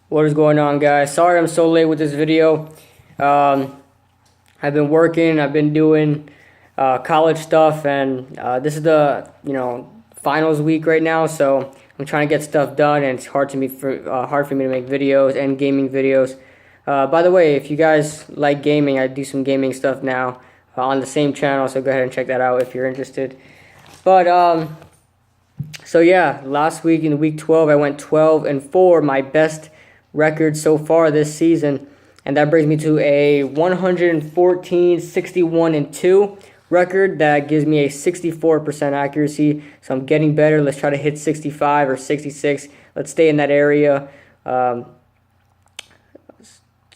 What is going on, guys? Sorry I'm so late with this video. I've been working, I've been doing college stuff, and this is the finals week right now, so I'm trying to get stuff done, and it's hard for me to make videos and gaming videos. By the way, if you guys like gaming, I do some gaming stuff now on the same channel, so go ahead and check that out if you're interested. But so yeah, last week in week 12, I went 12-4, my best record so far this season, and that brings me to a 114-61-2 record. That gives me a 64% accuracy, so I'm getting better. Let's try to hit 65 or 66. Let's stay in that area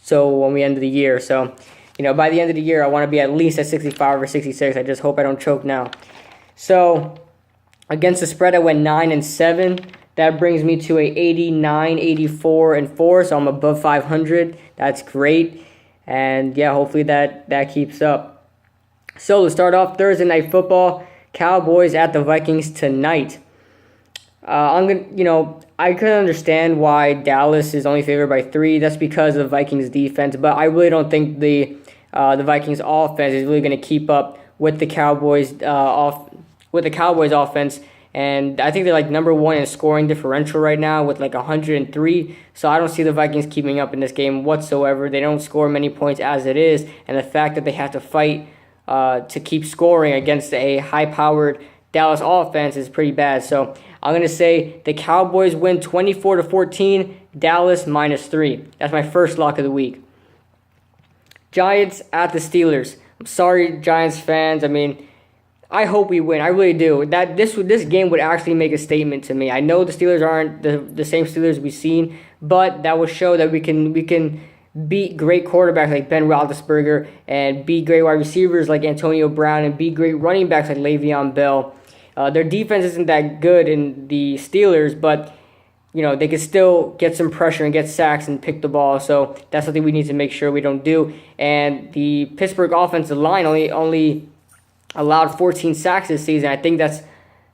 so when we end the year. So by the end of the year, I want to be at least at 65 or 66. I just hope I don't choke now. So against the spread, I went 9-7. That brings me to a 89-84-4, so I'm above 500. That's great, and yeah, hopefully that keeps up. So to start off, Thursday night football, Cowboys at the Vikings tonight. I can understand why Dallas is only favored by 3. That's because of the Vikings defense, but I really don't think the Vikings offense is really going to keep up with the Cowboys offense. And I think they're like number 1 in scoring differential right now with like 103. So I don't see the Vikings keeping up in this game whatsoever. They don't score many points as it is. And the fact that they have to fight to keep scoring against a high-powered Dallas offense is pretty bad. So I'm going to say the Cowboys win 24-14, Dallas -3. That's my first lock of the week. Giants at the Steelers. I'm sorry, Giants fans. I hope we win. I really do. This game would actually make a statement to me. I know the Steelers aren't the same Steelers we've seen, but that will show that we can beat great quarterbacks like Ben Roethlisberger and beat great wide receivers like Antonio Brown and beat great running backs like Le'Veon Bell. Their defense isn't that good in the Steelers, but they can still get some pressure and get sacks and pick the ball. So that's something we need to make sure we don't do. And the Pittsburgh offensive line only allowed 14 sacks this season. I think that's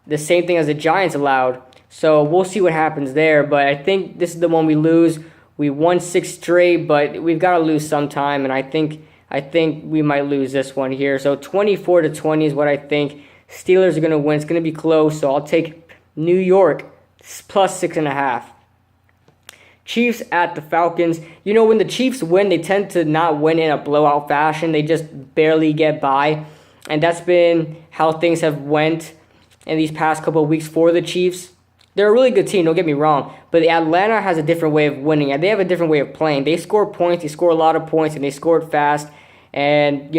the same thing as the Giants allowed. So we'll see what happens there. But I think this is the one we lose. We won 6 straight, but we've got to lose sometime. And I think we might lose this one here. So 24-20 is what I think. Steelers are going to win. It's going to be close. So I'll take New York plus 6.5. Chiefs at the Falcons. When the Chiefs win, they tend to not win in a blowout fashion. They just barely get by. And that's been how things have went in these past couple of weeks for the Chiefs. They're a really good team, don't get me wrong. But Atlanta has a different way of winning, and they have a different way of playing. They score points, they score a lot of points, and they score it fast. And,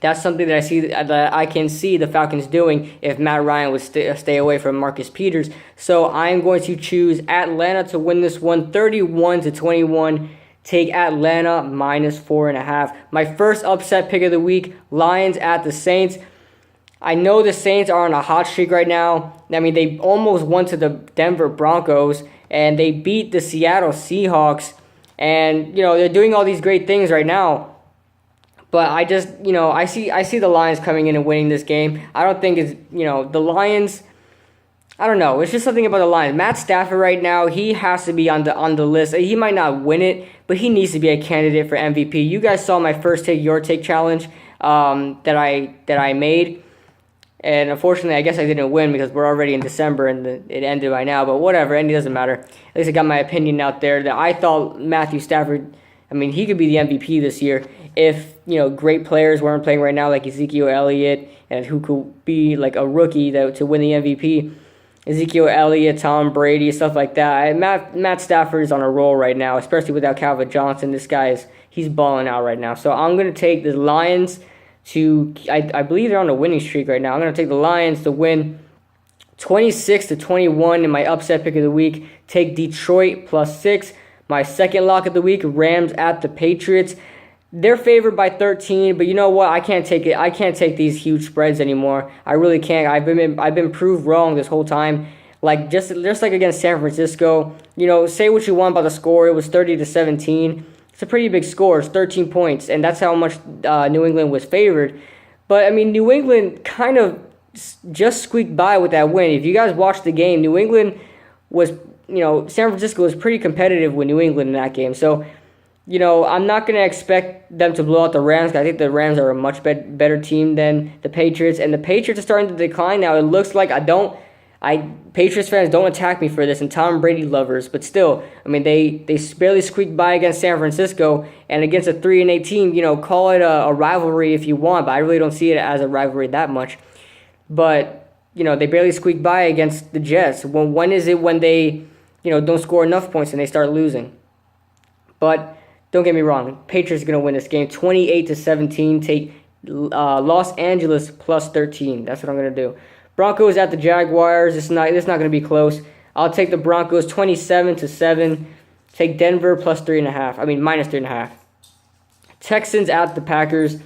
that's something that I can see the Falcons doing if Matt Ryan would stay away from Marcus Peters. So I'm going to choose Atlanta to win this one, 31-21. Take Atlanta -4.5. My first upset pick of the week, Lions at the Saints. I know the Saints are on a hot streak right now. They almost went to the Denver Broncos, and they beat the Seattle Seahawks. And, they're doing all these great things right now. But I just, I see the Lions coming in and winning this game. I don't think it's, the Lions, I don't know. It's just something about the Lions. Matt Stafford right now, he has to be on the list. He might not win it, but he needs to be a candidate for MVP. You guys saw my first take, your take challenge that I made. And unfortunately, I guess I didn't win because we're already in December and it ended by now. But whatever, it doesn't matter. At least I got my opinion out there that I thought Matthew Stafford, he could be the MVP this year if, great players weren't playing right now like Ezekiel Elliott and who could be like a rookie to win the MVP. Ezekiel Elliott, Tom Brady, stuff like that. Matt Stafford is on a roll right now, especially without Calvin Johnson. This guy he's balling out right now. So I'm going to take the Lions I believe they're on a winning streak right now. I'm going to take the Lions to win 26-21 in my upset pick of the week. Take Detroit +6. My second lock of the week, Rams at the Patriots. They're favored by 13, but you know what? I can't take it. I can't take these huge spreads anymore. I really can't. I've been proved wrong this whole time. Like just like against San Francisco. Say what you want about the score. It was 30-17. It's a pretty big score. It's 13 points, and that's how much New England was favored. But New England kind of just squeaked by with that win. If you guys watched the game, New England was San Francisco was pretty competitive with New England in that game. So, I'm not going to expect them to blow out the Rams. I think the Rams are a much better team than the Patriots. And the Patriots are starting to decline now. It looks like Patriots fans, don't attack me for this, and Tom Brady lovers, but still, they barely squeaked by against San Francisco, and against a 3-8 team, call it a rivalry if you want, but I really don't see it as a rivalry that much. But, they barely squeaked by against the Jets. When is it when they, don't score enough points and they start losing? But don't get me wrong, Patriots are going to win this game 28-17, take Los Angeles plus 13. That's what I'm going to do. Broncos at the Jaguars. It's not going to be close. I'll take the Broncos 27-7. Take Denver plus minus 3.5. Texans at the Packers.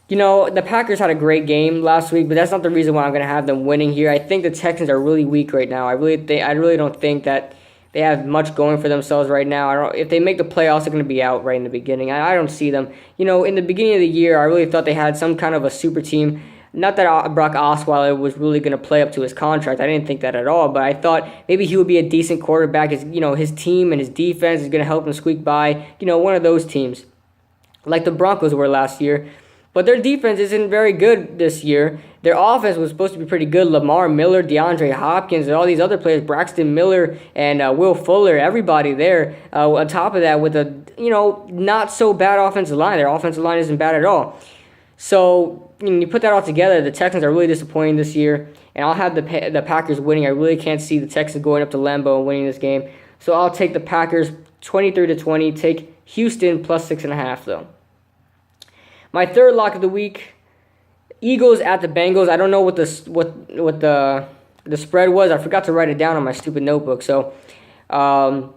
The Packers had a great game last week, but that's not the reason why I'm going to have them winning here. I think the Texans are really weak right now. I really don't think that they have much going for themselves right now. If they make the playoffs, they're going to be out right in the beginning. I don't see them. In the beginning of the year, I really thought they had some kind of a super team. Not that Brock Osweiler was really going to play up to his contract. I didn't think that at all. But I thought maybe he would be a decent quarterback. His team and his defense is going to help him squeak by. One of those teams, like the Broncos were last year. But their defense isn't very good this year. Their offense was supposed to be pretty good. Lamar Miller, DeAndre Hopkins, and all these other players, Braxton Miller and Will Fuller, everybody there. On top of that, with a not so bad offensive line. Their offensive line isn't bad at all. So you put that all together, the Texans are really disappointing this year, and I'll have the Packers winning. I really can't see the Texans going up to Lambeau and winning this game. So I'll take the Packers 23-20. Take Houston plus 6.5 though. My third lock of the week, Eagles at the Bengals. I don't know what the spread was. I forgot to write it down on my stupid notebook. So I'm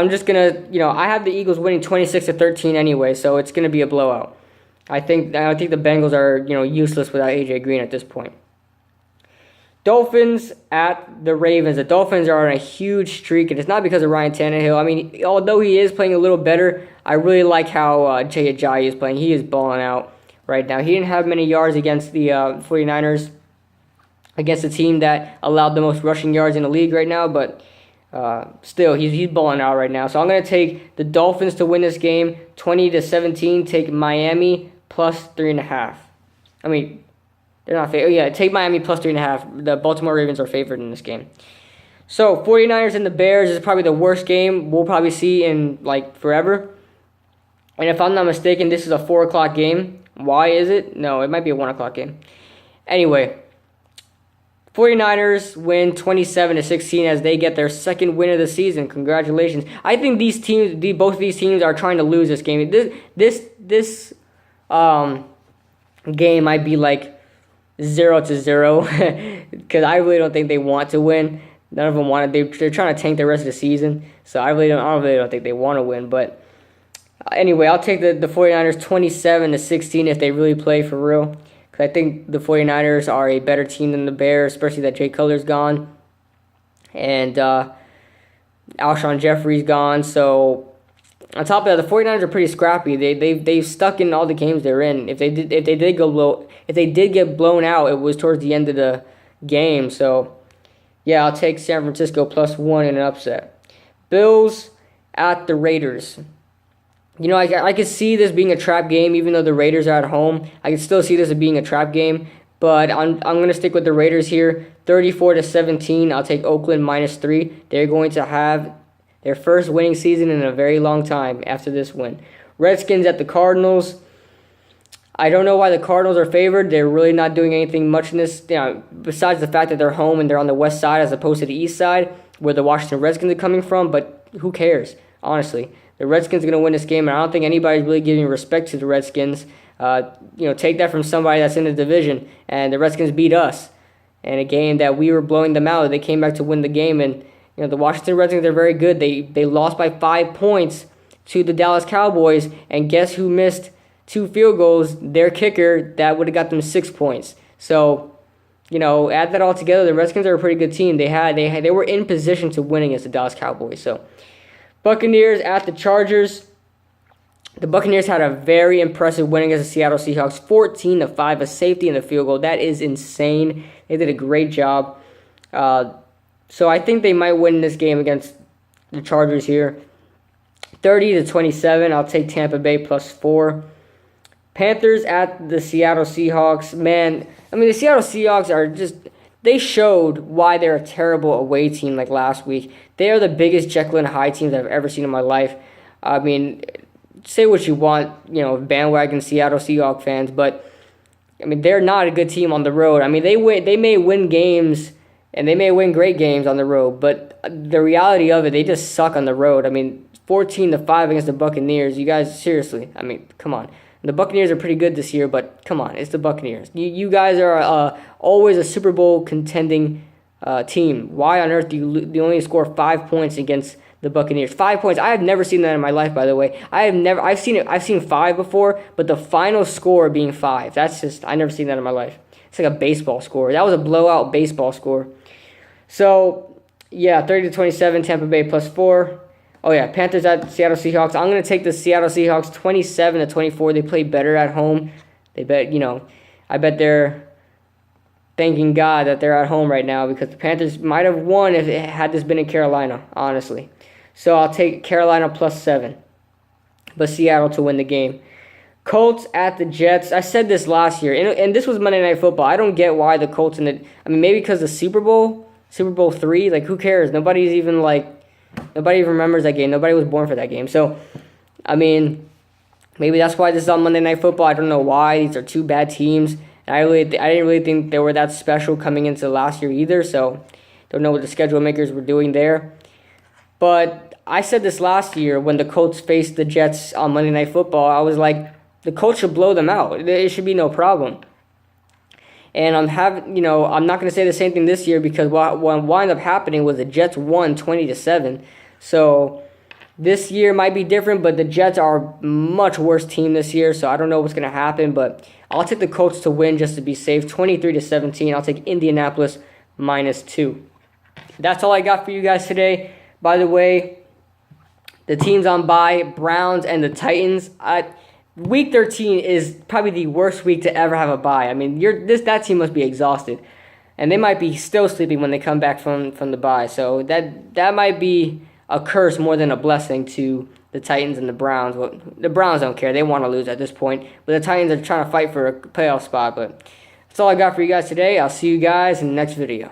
just gonna I have the Eagles winning 26-13 anyway. So it's gonna be a blowout. I think the Bengals are useless without AJ Green at this point. Dolphins at the Ravens. The Dolphins are on a huge streak, and it's not because of Ryan Tannehill. Although he is playing a little better, I really like how Jay Ajayi is playing. He is balling out right now. He didn't have many yards against the 49ers, against a team that allowed the most rushing yards in the league right now, but still, he's balling out right now. So I'm going to take the Dolphins to win this game 20-17. Take Miami plus 3.5. They're not favored. Yeah, take Miami plus 3.5. The Baltimore Ravens are favored in this game. So 49ers and the Bears is probably the worst game we'll probably see in forever. And if I'm not mistaken, this is a 4 o'clock game. Why is it? No, it might be a 1 o'clock game. Anyway, 49ers win 27-16 as they get their second win of the season. Congratulations. I think both of these teams are trying to lose this game. This game might be 0-0 because I really don't think they want to win. None of them want it. They're trying to tank the rest of the season. So I really don't think they want to win. But anyway, I'll take the 49ers 27-16 if they really play for real. I think the 49ers are a better team than the Bears, especially that Jay Cutler's gone. And Alshon Jeffrey's gone. So on top of that, the 49ers are pretty scrappy. They've stuck in all the games they're in. If they did get blown out, it was towards the end of the game. So yeah, I'll take San Francisco plus 1 in an upset. Bills at the Raiders. I could see this being a trap game, even though the Raiders are at home. I could still see this as being a trap game, but I'm going to stick with the Raiders here. 34-17. I'll take Oakland minus 3. They're going to have their first winning season in a very long time after this win. Redskins at the Cardinals. I don't know why the Cardinals are favored. They're really not doing anything much in this, besides the fact that they're home and they're on the west side as opposed to the east side, where the Washington Redskins are coming from. But who cares, honestly? The Redskins are going to win this game, and I don't think anybody's really giving respect to the Redskins. Take that from somebody that's in the division, and the Redskins beat us in a game that we were blowing them out. They came back to win the game, and the Washington Redskins are very good. They lost by 5 points to the Dallas Cowboys, and guess who missed 2 field goals? Their kicker that would have got them 6 points. So, add that all together, the Redskins are a pretty good team. They were in position to win against the Dallas Cowboys. So, Buccaneers at the Chargers. The Buccaneers had a very impressive win against the Seattle Seahawks, 14-5, a safety and a field goal. That is insane. They did a great job. So I think they might win this game against the Chargers here. 30-27. I'll take Tampa Bay +4. Panthers at the Seattle Seahawks. Man, I mean, the Seattle Seahawks are just, they showed why they're a terrible away team like last week. They are the biggest Jekyll and Hyde teams I've ever seen in my life. I mean, say what you want, bandwagon Seattle Seahawks fans, but I mean, they're not a good team on the road. I mean, they may win games and they may win great games on the road, but the reality of it, they just suck on the road. I mean, 14-5 against the Buccaneers. You guys, seriously, I mean, come on. The Buccaneers are pretty good this year, but come on, it's the Buccaneers. You guys are always a Super Bowl contending team. Why on earth do you only score 5 points against the Buccaneers? 5 points. I have never seen that in my life, by the way. I've seen 5 before, but the final score being 5. That's just, I've never seen that in my life. It's like a baseball score. That was a blowout baseball score. So, yeah, 30-27, Tampa Bay +4. Oh, yeah, Panthers at Seattle Seahawks. I'm going to take the Seattle Seahawks 27-24. They play better at home. I bet they're thanking God that they're at home right now, because the Panthers might have won if it had this been in Carolina, honestly. So I'll take Carolina +7, but Seattle to win the game. Colts at the Jets. I said this last year, and this was Monday Night Football. I don't get why the Colts maybe because the Super Bowl 3, like, who cares? Nobody even remembers that game. Nobody was born for that game. So, I mean, maybe that's why this is on Monday Night Football. I don't know why. These are two bad teams. And I didn't really think they were that special coming into last year either. So, don't know what the schedule makers were doing there. But I said this last year when the Colts faced the Jets on Monday Night Football. I was like, the Colts should blow them out. It should be no problem. And I'm not going to say the same thing this year, because what wound up happening was the Jets won 20-7. So this year might be different, but the Jets are a much worse team this year, so I don't know what's going to happen. But I'll take the Colts to win just to be safe, 23-17. I'll take Indianapolis -2. That's all I got for you guys today. By the way, the teams on bye, Browns and the Titans. Week 13 is probably the worst week to ever have a bye. I mean, that team must be exhausted, and they might be still sleeping when they come back from the bye. So that might be a curse more than a blessing to the Titans and the Browns. Well, the Browns don't care; they want to lose at this point. But the Titans are trying to fight for a playoff spot. But that's all I got for you guys today. I'll see you guys in the next video.